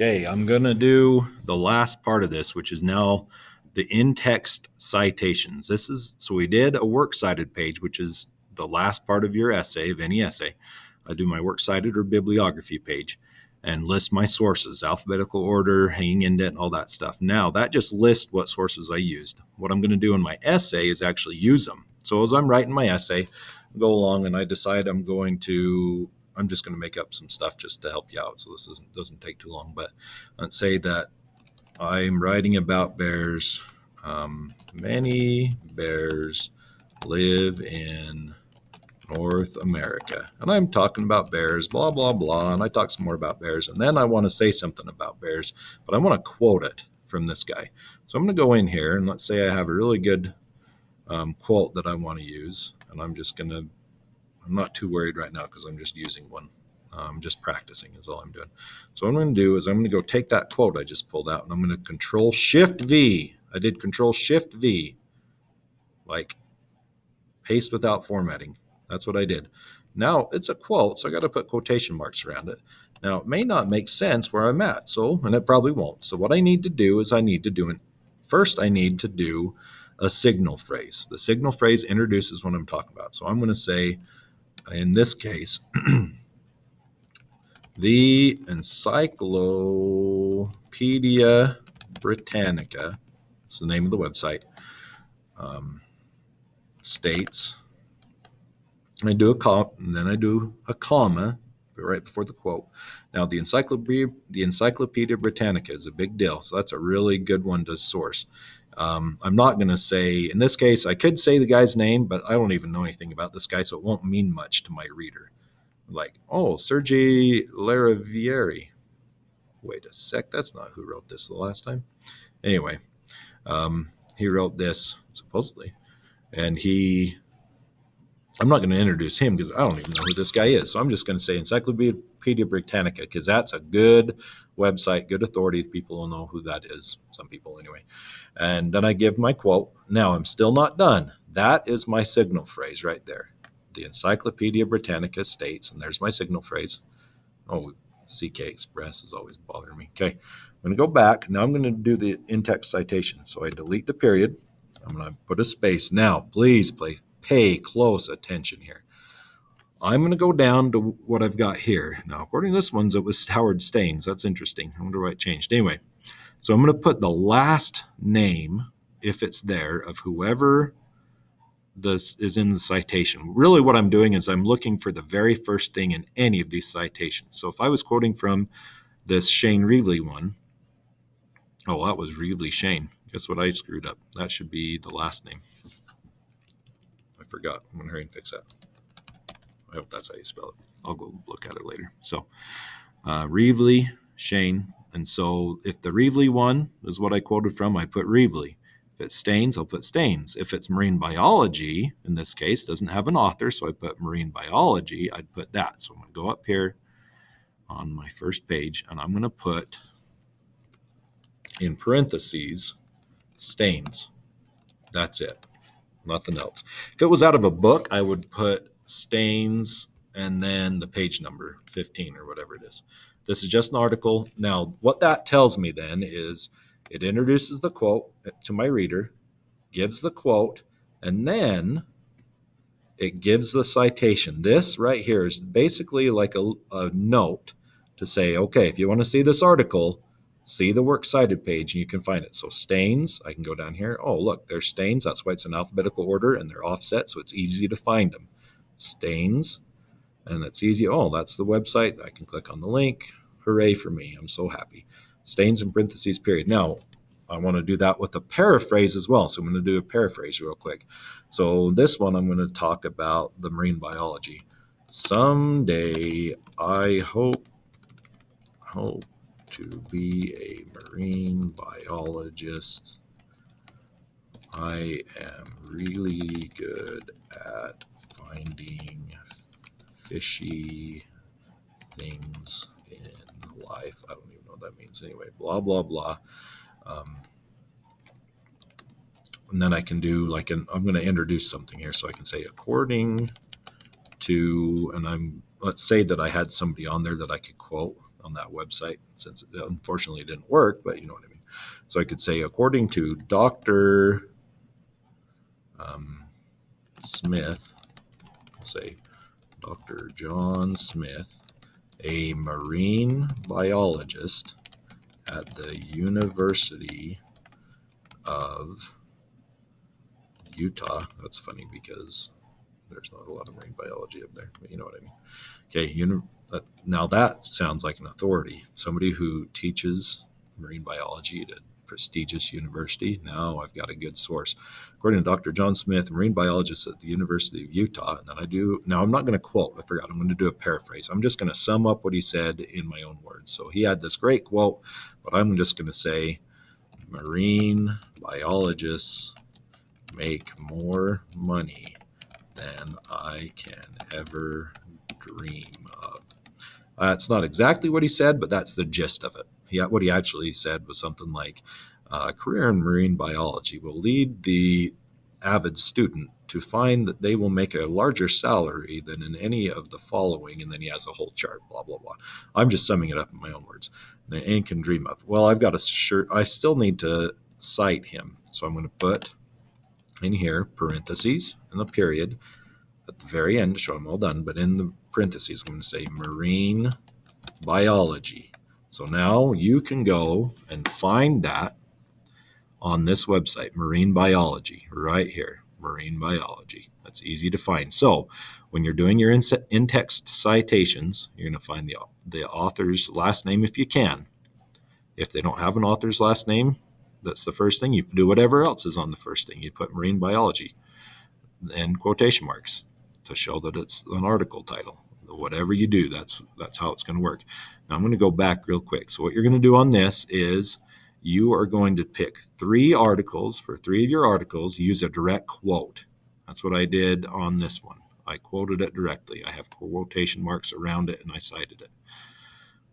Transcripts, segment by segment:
Okay, I'm going to do the last part of this, which is now the in-text citations. So we did a works cited page, which is the last part of your essay, of any essay. I do my works cited or bibliography page and list my sources, alphabetical order, hanging indent, all that stuff. Now, that just lists what sources I used. What I'm going to do in my essay is actually use them. So as I'm writing my essay, I go along and I decide I'm just going to make up some stuff just to help you out, so this doesn't take too long. But let's say that I'm writing about bears. Many bears live in North America. And I'm talking about bears, blah, blah, blah. And I talk some more about bears. And then I want to say something about bears, but I want to quote it from this guy. So I'm going to go in here and let's say I have a really good quote that I want to use. And I'm not too worried right now because I'm just using one. Just practicing is all I'm doing. So what I'm going to do is I'm going to go take that quote I just pulled out and I'm going to Control-Shift-V. I did Control-Shift-V, like paste without formatting. That's what I did. Now it's a quote, so I got to put quotation marks around it. Now it may not make sense where I'm at, and it probably won't. So what I need to do is I need to do a signal phrase. The signal phrase introduces what I'm talking about. So I'm going to say, in this case, the Encyclopedia Britannica, it's the name of the website, states, I do a comma, and then I do a comma right before the quote. Now, the Encyclopedia Britannica is a big deal, so that's a really good one to source. I'm not going to say, in this case, I could say the guy's name, but I don't even know anything about this guy, so it won't mean much to my reader. Like, Sergei Laravieri. Wait a sec, that's not who wrote this the last time. Anyway, he wrote this, supposedly, and I'm not going to introduce him because I don't even know who this guy is. So I'm just going to say Encyclopedia Britannica because that's a good website, good authority. People will know who that is. Some people anyway. And then I give my quote. Now I'm still not done. That is my signal phrase right there. The Encyclopedia Britannica states, and there's my signal phrase. CK Express is always bothering me. Okay, I'm going to go back. Now I'm going to do the in-text citation. So I delete the period. I'm going to put a space. Now, please pay close attention here. I'm going to go down to what I've got here. Now, according to this one, it was Howard Staines. That's interesting. I wonder why it changed. Anyway, so I'm going to put the last name, if it's there, of whoever this is in the citation. Really what I'm doing is I'm looking for the very first thing in any of these citations. So if I was quoting from this Shane Reevely one, that was Reevely Shane. Guess what I screwed up? That should be the last name. I forgot. I'm going to hurry and fix that. I hope that's how you spell it. I'll go look at it later. So Reevely Shane. And so if the Reevely one is what I quoted from, I put Reevely. If it's Staines, I'll put Staines. If it's marine biology, in this case, doesn't have an author, so I put marine biology, I'd put that. So I'm going to go up here on my first page, and I'm going to put in parentheses Staines. That's it. Nothing else. If it was out of a book, I would put Staines and then the page number, 15 or whatever it is. This is just an article. Now, what that tells me then is it introduces the quote to my reader, gives the quote, and then it gives the citation. This right here is basically like a note to say, okay, if you want to see this article, see the works cited page and you can find it. So Staines, I can go down here. Oh, look, there's Staines. That's why it's in alphabetical order and they're offset, so it's easy to find them. Staines, and that's easy. Oh, that's the website. I can click on the link. Hooray for me. I'm so happy. Staines in parentheses, period. Now, I want to do that with a paraphrase as well. So I'm going to do a paraphrase real quick. So this one, I'm going to talk about the marine biology. Someday, I hope to be a marine biologist. I am really good at finding fishy things in life. I don't even know what that means. Anyway, blah, blah, blah. And then I can do I'm going to introduce something here. So I can say according to, and let's say that I had somebody on there that I could quote. on that website, since it unfortunately didn't work, but you know what I mean. So I could say, according to Dr. Smith, say Dr. John Smith, a marine biologist at the University of Utah. That's funny because there's not a lot of marine biology up there, but you know what I mean. Okay, now that sounds like an authority. Somebody who teaches marine biology at a prestigious university. Now I've got a good source. According to Dr. John Smith, marine biologist at the University of Utah. And then now I'm not going to quote, I forgot, I'm going to do a paraphrase. I'm just going to sum up what he said in my own words. So he had this great quote, but I'm just going to say, marine biologists make more money than I can ever dream of. That's not exactly what he said, but that's the gist of it. What he actually said was something like, a career in marine biology will lead the avid student to find that they will make a larger salary than in any of the following, and then he has a whole chart, blah, blah, blah. I'm just summing it up in my own words. Than any can dream of. Well, I've got a shirt. I still need to cite him. So I'm going to put in here parentheses and a period at the very end to show I'm all done, but in the parentheses, I'm going to say marine biology. So now you can go and find that on this website, marine biology, right here, marine biology. That's easy to find. So when you're doing your in-text citations, you're going to find the author's last name if you can. If they don't have an author's last name, that's the first thing. You do whatever else is on the first thing. You put marine biology and quotation marks to show that it's an article title. Whatever you do, that's how it's going to work. Now I'm going to go back real quick. So what you're going to do on this is you are going to pick 3 articles. For 3 of your articles, use a direct quote. That's what I did on this one. I quoted it directly. I have quotation marks around it and I cited it.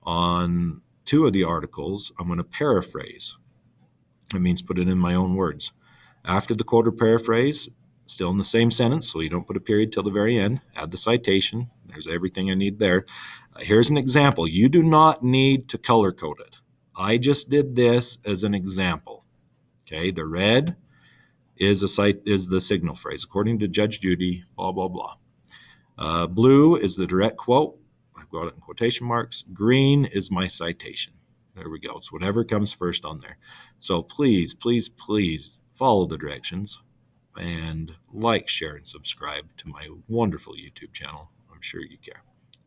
On 2 of the articles, I'm going to paraphrase. It means put it in my own words. After the quote or paraphrase, still in the same sentence, so you don't put a period till the very end, add the citation. There's everything I need there. Here's an example. You do not need to color code it. I just did this as an example. Okay, the red is the signal phrase. According to Judge Judy, blah, blah, blah. Blue is the direct quote. I've got it in quotation marks. Green is my citation. There we go. It's whatever comes first on there. So please, please, please follow the directions and like, share, and subscribe to my wonderful YouTube channel. I'm sure you care.